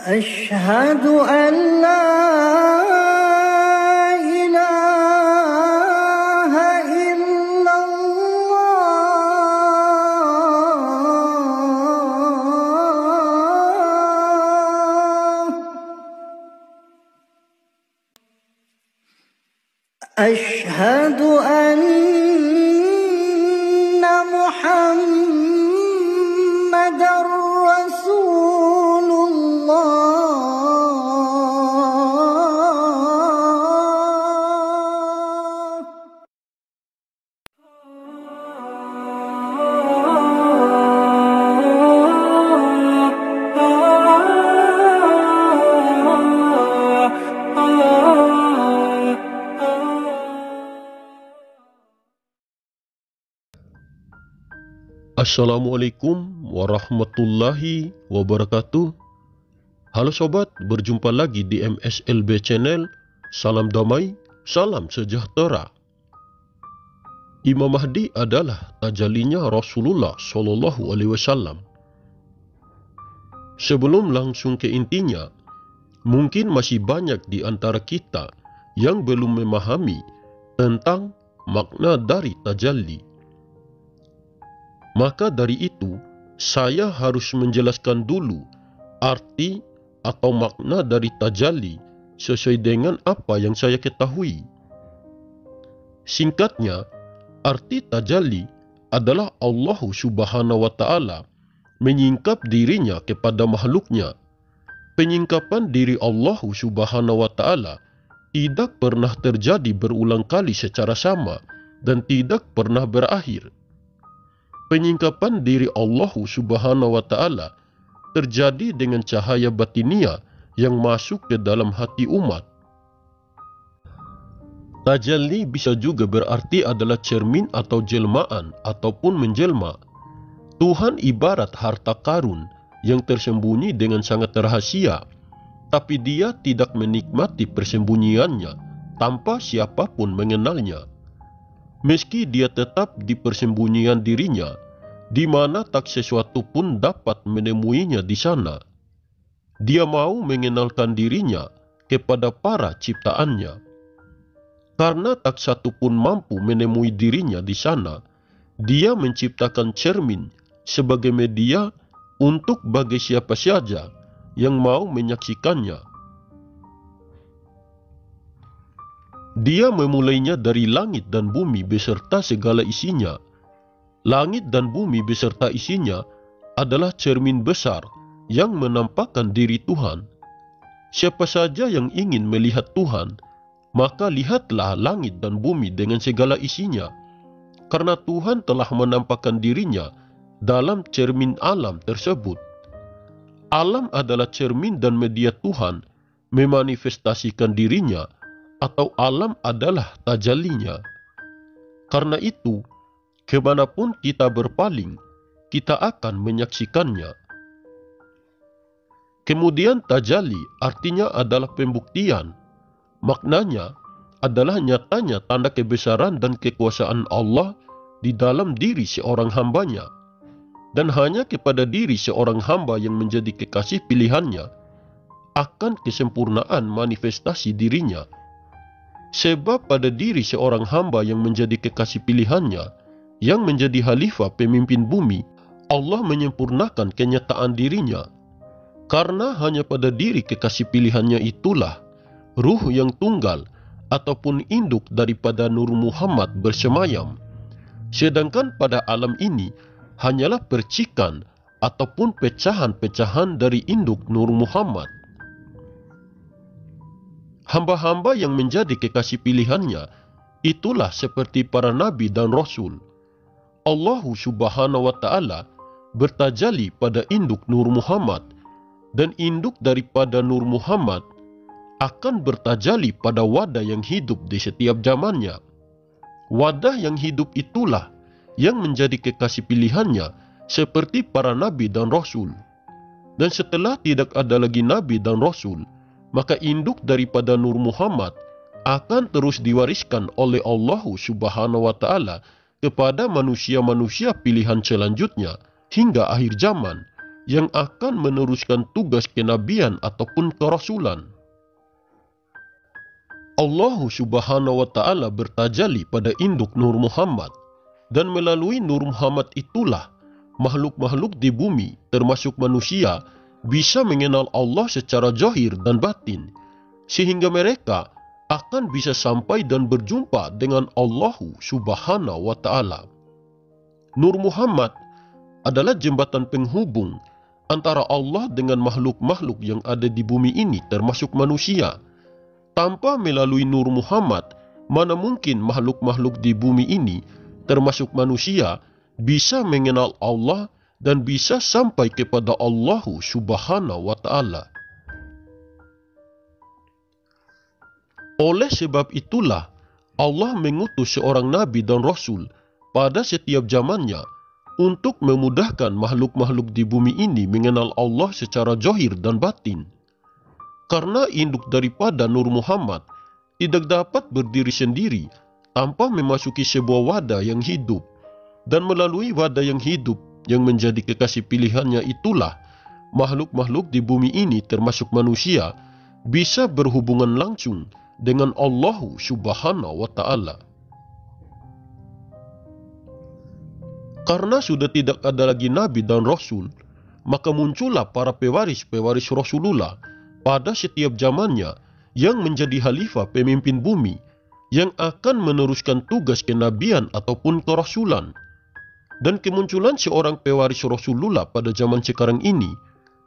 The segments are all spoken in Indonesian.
أشهد أن لا إله إلا الله أشهد أن محمد رسول Assalamualaikum warahmatullahi wabarakatuh. Halo sobat, berjumpa lagi di MSLB Channel. Salam damai, salam sejahtera. Imam Mahdi adalah tajallinya Rasulullah SAW. Sebelum langsung ke intinya, mungkin masih banyak di antara kita yang belum memahami tentang makna dari tajalli. Maka dari itu, saya harus menjelaskan dulu arti atau makna dari tajalli sesuai dengan apa yang saya ketahui. Singkatnya, arti tajalli adalah Allah Subhanahu wa Ta'ala menyingkap dirinya kepada makhluknya. Penyingkapan diri Allah Subhanahu wa Ta'ala tidak pernah terjadi berulang kali secara sama dan tidak pernah berakhir. Penyingkapan diri Allah Subhanahu wa Ta'ala terjadi dengan cahaya batinia yang masuk ke dalam hati umat. Tajalli bisa juga berarti adalah cermin atau jelmaan ataupun menjelma. Tuhan ibarat harta karun yang tersembunyi dengan sangat rahasia, tapi dia tidak menikmati persembunyiannya tanpa siapapun mengenalnya. Meski dia tetap di persembunyian dirinya, di mana tak sesuatu pun dapat menemuinya di sana. Dia mau mengenalkan dirinya kepada para ciptaannya. Karena tak satu pun mampu menemui dirinya di sana, dia menciptakan cermin sebagai media untuk bagi siapa saja yang mau menyaksikannya. Dia memulainya dari langit dan bumi beserta segala isinya. Langit dan bumi beserta isinya adalah cermin besar yang menampakkan diri Tuhan. Siapa saja yang ingin melihat Tuhan, maka lihatlah langit dan bumi dengan segala isinya. Karena Tuhan telah menampakkan dirinya dalam cermin alam tersebut. Alam adalah cermin dan media Tuhan memanifestasikan dirinya, atau alam adalah tajallinya. Karena itu, kemanapun kita berpaling, kita akan menyaksikannya. Kemudian tajalli artinya adalah pembuktian. Maknanya adalah nyatanya tanda kebesaran dan kekuasaan Allah di dalam diri seorang hambanya. Dan hanya kepada diri seorang hamba yang menjadi kekasih pilihannya akan kesempurnaan manifestasi dirinya. Sebab pada diri seorang hamba yang menjadi kekasih pilihannya, yang menjadi khalifah pemimpin bumi, Allah menyempurnakan kenyataan dirinya. Karena hanya pada diri kekasih pilihannya itulah ruh yang tunggal ataupun induk daripada Nur Muhammad bersemayam. Sedangkan pada alam ini hanyalah percikan ataupun pecahan-pecahan dari induk Nur Muhammad. Hamba-hamba yang menjadi kekasih pilihannya itulah seperti para nabi dan rasul. Allah Subhanahu wa Ta'ala bertajalli pada induk Nur Muhammad, dan induk daripada Nur Muhammad akan bertajalli pada wadah yang hidup di setiap zamannya. Wadah yang hidup itulah yang menjadi kekasih pilihannya seperti para nabi dan rasul. Dan setelah tidak ada lagi nabi dan rasul, maka induk daripada Nur Muhammad akan terus diwariskan oleh Allah Subhanahu wa Ta'ala kepada manusia-manusia pilihan selanjutnya hingga akhir zaman, yang akan meneruskan tugas kenabian ataupun kerasulan. Allah Subhanahu wa Ta'ala bertajalli pada induk Nur Muhammad, dan melalui Nur Muhammad itulah makhluk-makhluk di bumi termasuk manusia bisa mengenal Allah secara zahir dan batin, sehingga mereka akan bisa sampai dan berjumpa dengan Allah Subhanahu wa Ta'ala. Nur Muhammad adalah jembatan penghubung antara Allah dengan makhluk-makhluk yang ada di bumi ini termasuk manusia. Tanpa melalui Nur Muhammad, mana mungkin makhluk-makhluk di bumi ini termasuk manusia bisa mengenal Allah dan bisa sampai kepada Allah Subhanahu wa Ta'ala. Oleh sebab itulah Allah mengutus seorang nabi dan rasul pada setiap zamannya untuk memudahkan makhluk-makhluk di bumi ini mengenal Allah secara zahir dan batin. Karena induk daripada Nur Muhammad tidak dapat berdiri sendiri tanpa memasuki sebuah wadah yang hidup, dan melalui wadah yang hidup yang menjadi kekasih pilihannya itulah makhluk-makhluk di bumi ini termasuk manusia bisa berhubungan langsung dengan Allah Subhanahu wa Ta'ala. Karena sudah tidak ada lagi nabi dan rasul, maka muncullah para pewaris-pewaris Rasulullah pada setiap zamannya yang menjadi khalifah pemimpin bumi yang akan meneruskan tugas kenabian ataupun kerasulan. Dan kemunculan seorang pewaris Rasulullah pada zaman sekarang ini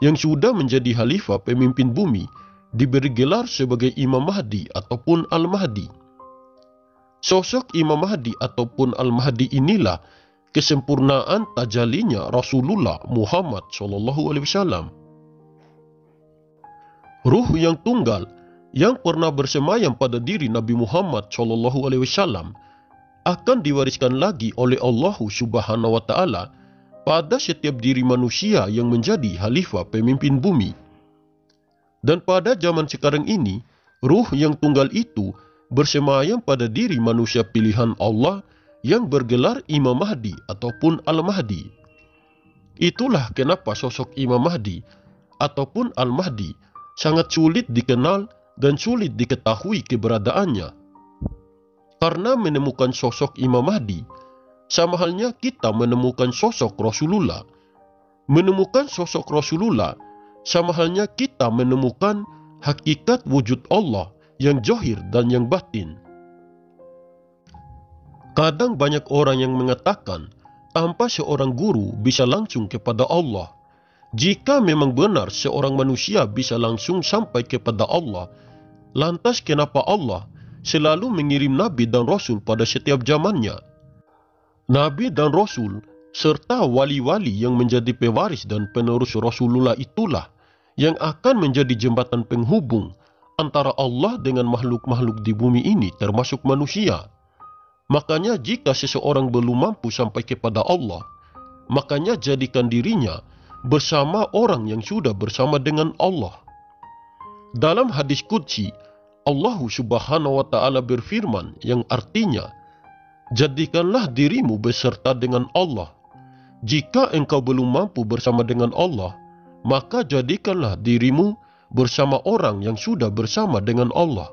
yang sudah menjadi khalifah pemimpin bumi diberi gelar sebagai Imam Mahdi ataupun Al-Mahdi. Sosok Imam Mahdi ataupun Al-Mahdi inilah kesempurnaan tajalinya Rasulullah Muhammad SAW. Ruh yang tunggal yang pernah bersemayam pada diri Nabi Muhammad SAW akan diwariskan lagi oleh Allah Subhanahu wa Ta'ala pada setiap diri manusia yang menjadi khalifah pemimpin bumi. Dan pada zaman sekarang ini, ruh yang tunggal itu bersemayam pada diri manusia pilihan Allah yang bergelar Imam Mahdi ataupun Al-Mahdi. Itulah kenapa sosok Imam Mahdi ataupun Al-Mahdi sangat sulit dikenal dan sulit diketahui keberadaannya. Karena menemukan sosok Imam Mahdi sama halnya kita menemukan sosok Rasulullah. Menemukan sosok Rasulullah sama halnya kita menemukan hakikat wujud Allah yang zahir dan yang batin. Kadang banyak orang yang mengatakan tanpa seorang guru bisa langsung kepada Allah. Jika memang benar seorang manusia bisa langsung sampai kepada Allah, lantas kenapa Allah selalu mengirim Nabi dan Rasul pada setiap zamannya? Nabi dan Rasul serta wali-wali yang menjadi pewaris dan penerus Rasulullah itulah yang akan menjadi jembatan penghubung antara Allah dengan makhluk-makhluk di bumi ini termasuk manusia. Makanya jika seseorang belum mampu sampai kepada Allah, makanya jadikan dirinya bersama orang yang sudah bersama dengan Allah. Dalam hadis qudsi, Allah Subhanahu wa Ta'ala berfirman yang artinya, jadikanlah dirimu beserta dengan Allah. Jika engkau belum mampu bersama dengan Allah, maka jadikanlah dirimu bersama orang yang sudah bersama dengan Allah.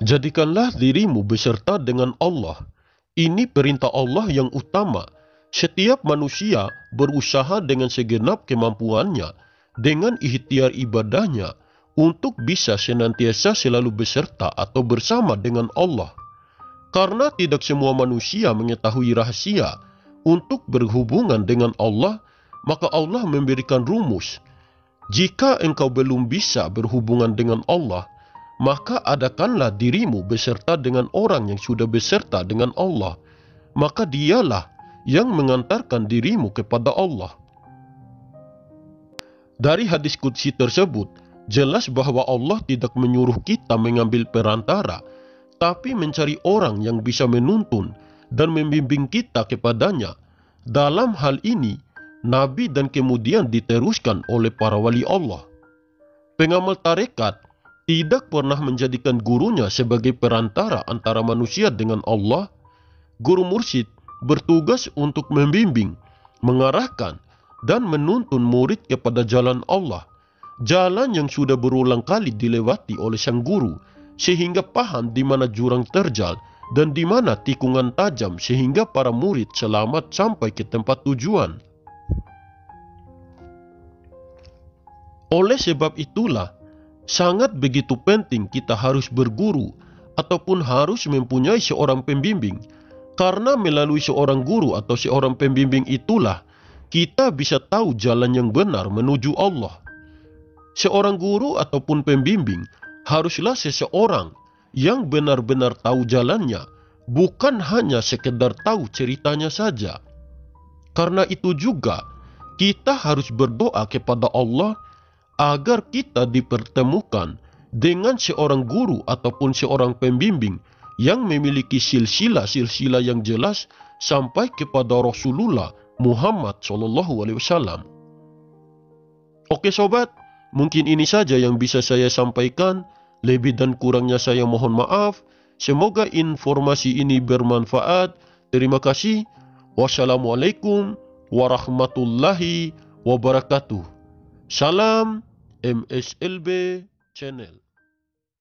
Jadikanlah dirimu beserta dengan Allah. Ini perintah Allah yang utama. Setiap manusia berusaha dengan segenap kemampuannya, dengan ikhtiar ibadahnya, untuk bisa senantiasa selalu beserta atau bersama dengan Allah. Karena tidak semua manusia mengetahui rahasia untuk berhubungan dengan Allah, maka Allah memberikan rumus. Jika engkau belum bisa berhubungan dengan Allah, maka adakanlah dirimu beserta dengan orang yang sudah beserta dengan Allah. Maka dialah yang mengantarkan dirimu kepada Allah. Dari hadis qudsi tersebut, jelas bahwa Allah tidak menyuruh kita mengambil perantara, tapi mencari orang yang bisa menuntun dan membimbing kita kepadanya. Dalam hal ini, Nabi dan kemudian diteruskan oleh para wali Allah. Pengamal tarekat tidak pernah menjadikan gurunya sebagai perantara antara manusia dengan Allah. Guru mursyid bertugas untuk membimbing, mengarahkan, dan menuntun murid kepada jalan Allah, jalan yang sudah berulang kali dilewati oleh sang guru, sehingga paham di mana jurang terjal dan di mana tikungan tajam, sehingga para murid selamat sampai ke tempat tujuan. Oleh sebab itulah, sangat begitu penting kita harus berguru ataupun harus mempunyai seorang pembimbing, karena melalui seorang guru atau seorang pembimbing itulah kita bisa tahu jalan yang benar menuju Allah. Seorang guru ataupun pembimbing haruslah seseorang yang benar-benar tahu jalannya, bukan hanya sekedar tahu ceritanya saja. Karena itu juga kita harus berdoa kepada Allah agar kita dipertemukan dengan seorang guru ataupun seorang pembimbing yang memiliki silsilah-silsilah yang jelas sampai kepada Rasulullah Muhammad SAW. Oke sobat, mungkin ini saja yang bisa saya sampaikan. Lebih dan kurangnya saya mohon maaf. Semoga informasi ini bermanfaat. Terima kasih. Wassalamualaikum warahmatullahi wabarakatuh. Salam MSLB Channel.